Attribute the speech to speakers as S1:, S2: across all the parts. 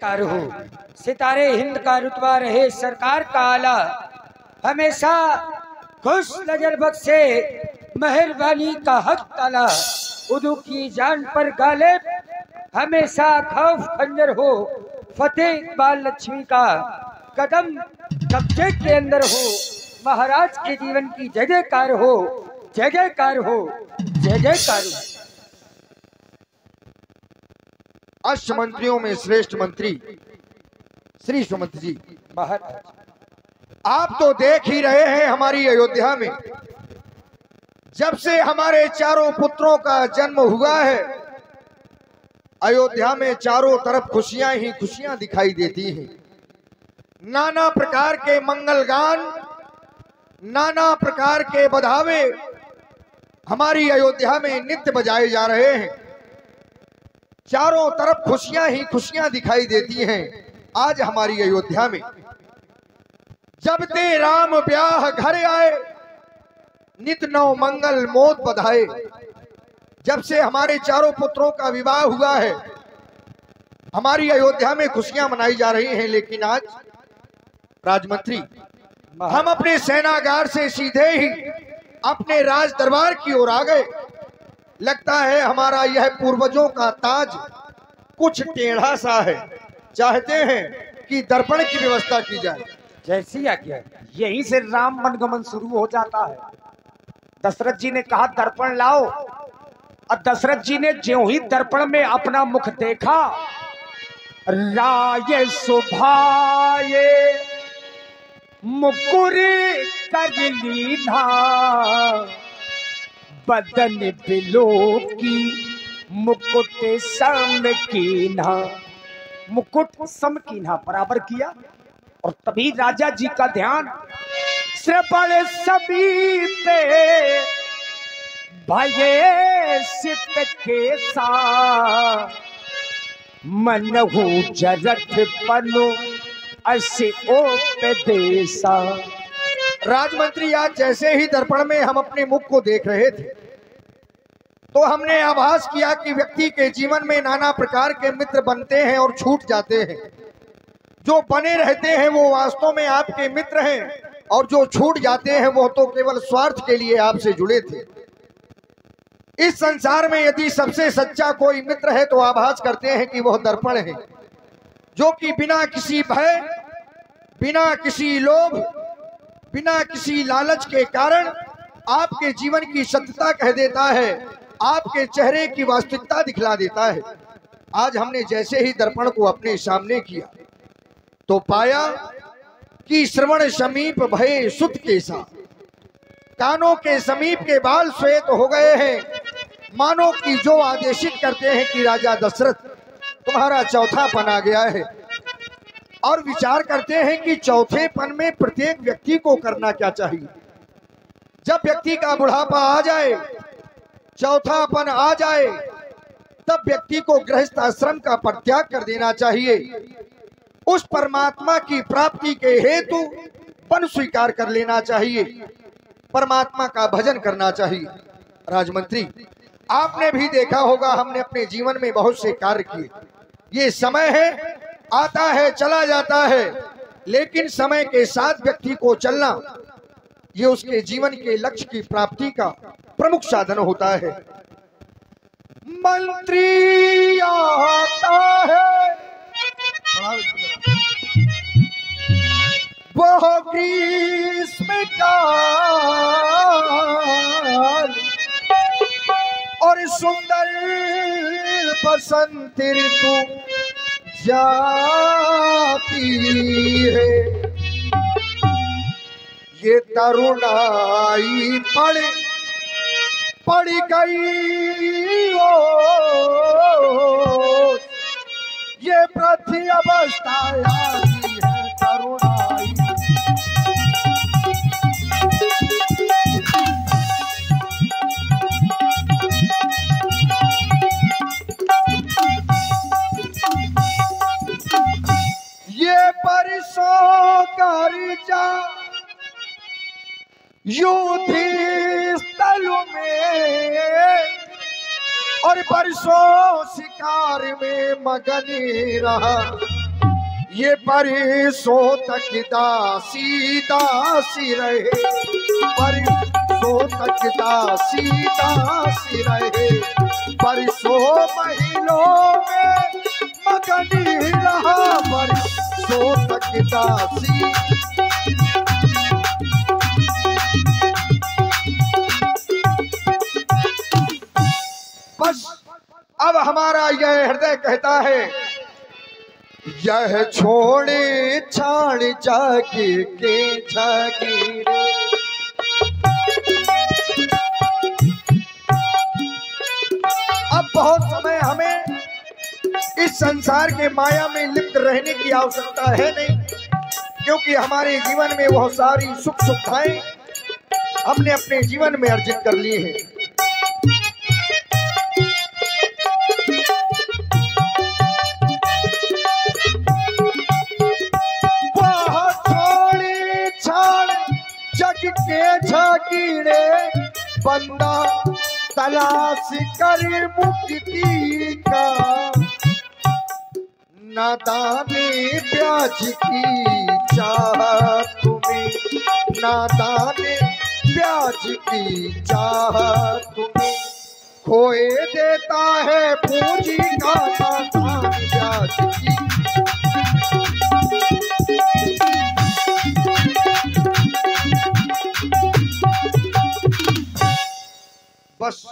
S1: जयकार हो। सितारे हिंद का रुतबा रहे सरकार का आला, हमेशा खुश नजर बख्शे मेहरबानी का हक ताला। उदू की जान पर गालिब हमेशा खौफ खंजर हो, फतेह इकबाल लक्ष्मी का कदम कब्जे के अंदर हो। महाराज के जीवन की जय जयकार हो, जय जयकार हो, जय जयकार हो।
S2: अष्ट मंत्रियों में श्रेष्ठ मंत्री श्री सुमंत जी
S1: महाराज,
S2: आप तो देख ही रहे हैं हमारी अयोध्या में जब से हमारे चारों पुत्रों का जन्म हुआ है, अयोध्या में चारों तरफ खुशियां ही खुशियां दिखाई देती हैं। नाना प्रकार के मंगल गान, नाना प्रकार के बधावे हमारी अयोध्या में नित्य बजाए जा रहे हैं। चारों तरफ खुशियां ही खुशियां दिखाई देती हैं। आज हमारी अयोध्या में जब ते राम ब्याह घर आए, नित नौ मंगल मोद बधाए। जब से हमारे चारों पुत्रों का विवाह हुआ है, हमारी अयोध्या में खुशियां मनाई जा रही हैं। लेकिन आज राजमंत्री, हम अपने सेनागार से सीधे ही अपने राज दरबार की ओर आ गए। लगता है हमारा यह पूर्वजों का ताज कुछ टेढ़ा सा है, चाहते हैं कि दर्पण की व्यवस्था की जाए।
S3: जैसी आज्ञा। यहीं से राम मनगमन शुरू हो जाता है। दशरथ जी ने कहा दर्पण लाओ, और दशरथ जी ने ज्यों ही दर्पण में अपना मुख देखा, राय सुभाए मुकुर कर लीधा, बदन बिलो की मुकुट सम कीन्हा। मुकुट सम कीन्हा बराबर किया, और तभी राजा जी का ध्यान श्रवण सभी पे भये सित के सा, मनहु जरठ पनो असे ओपदेशा।
S2: राजमंत्री, आज जैसे ही दर्पण में हम अपने मुख को देख रहे थे, तो हमने आभास किया कि व्यक्ति के जीवन में नाना प्रकार के मित्र बनते हैं और छूट जाते हैं। जो बने रहते हैं वो वास्तव में आपके मित्र हैं, और जो छूट जाते हैं वो तो केवल स्वार्थ के लिए आपसे जुड़े थे। इस संसार में यदि सबसे सच्चा कोई मित्र है तो आभास करते हैं कि वह दर्पण है, जो कि बिना किसी भय, बिना किसी लोभ, बिना किसी लालच के कारण आपके जीवन की सत्यता कह देता है, आपके चेहरे की वास्तविकता दिखला देता है। आज हमने जैसे ही दर्पण को अपने सामने किया तो पाया कि श्रवण समीप भये सुत केसा, कानों के समीप के बाल श्वेत हो गए हैं, मानो कि जो आदेशित करते हैं कि राजा दशरथ तुम्हारा चौथापन आ गया है। और विचार करते हैं कि चौथेपन में प्रत्येक व्यक्ति को करना क्या चाहिए। जब व्यक्ति का बुढ़ापा आ जाए, चौथापन आ जाए, तब व्यक्ति को गृहस्थ आश्रम का परित्याग कर देना चाहिए। उस परमात्मा की प्राप्ति के हेतु वन स्वीकार कर लेना चाहिए, परमात्मा का भजन करना चाहिए। राजमंत्री, आपने भी देखा होगा, हमने अपने जीवन में बहुत से कार्य किए। ये समय है, आता है चला जाता है, लेकिन समय के साथ व्यक्ति को चलना, ये उसके जीवन के लक्ष्य की प्राप्ति का प्रमुख साधन होता है। मंत्री आता है वह ग्रीष्म काल, और सुंदर बसंत ऋतु जाती है। ये तरुणाई पड़ गई हो, ये पृथ्वी अवस्था आती है तरुणाई। ये परसों कर्जा युद्ध स्थल में, और परसों शिकार में मगन रहा। ये बरसों तक दासी दासी रहे, बरसों तक दासी दासी रहे, बरसों महीनों में मगन रहा, बरसों तक दासी। बस अब हमारा यह हृदय कहता है, यह छोड़े छाड़ जागे के जागीरे। अब बहुत समय हमें इस संसार के माया में लिप्त रहने की आवश्यकता है नहीं, क्योंकि हमारे जीवन में बहुत सारी सुख सुविधाएं हमने अपने जीवन में अर्जित कर ली हैं। के झाकीरे बंदा तलाश कर मुक्ति का, नादाने ब्याज की चाह तुम्हें, नादाने ब्याज की चाह तुम्हें, खोए देता है पूंजी का नादान ब्याज की। बस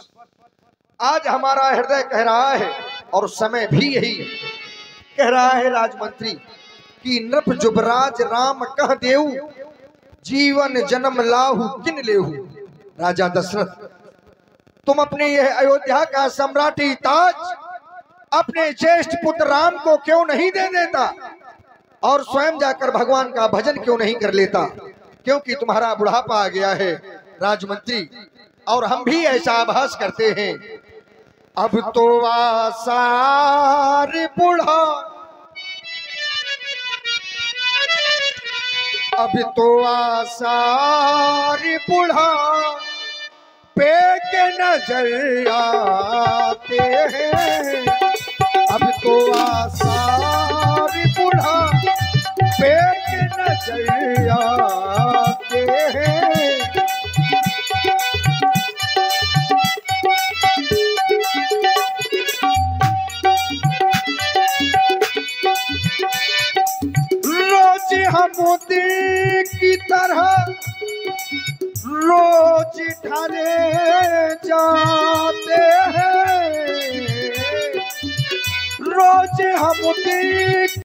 S2: आज हमारा हृदय कह रहा है और समय भी यही कह रहा है राजमंत्री कि नृप जुबराज राम कह देऊ, जीवन जन्म लाहू किन लेहू। राजा दशरथ, तुम अपने यह अयोध्या का सम्राटी ताज अपने ज्येष्ठ पुत्र राम को क्यों नहीं दे देता और स्वयं जाकर भगवान का भजन क्यों नहीं कर लेता, क्योंकि तुम्हारा बुढ़ापा आ गया है राजमंत्री, और हम भी ऐसा आभास करते हैं। अब तो आसार बुढ़ा, अब तो आसार बुढ़ा पे के नजर आते हैं, अब तो आसार बुढ़ा पे के नजर आते हैं। हम मोती की तरह रोज ढले जाते हैं, रोज हम मोती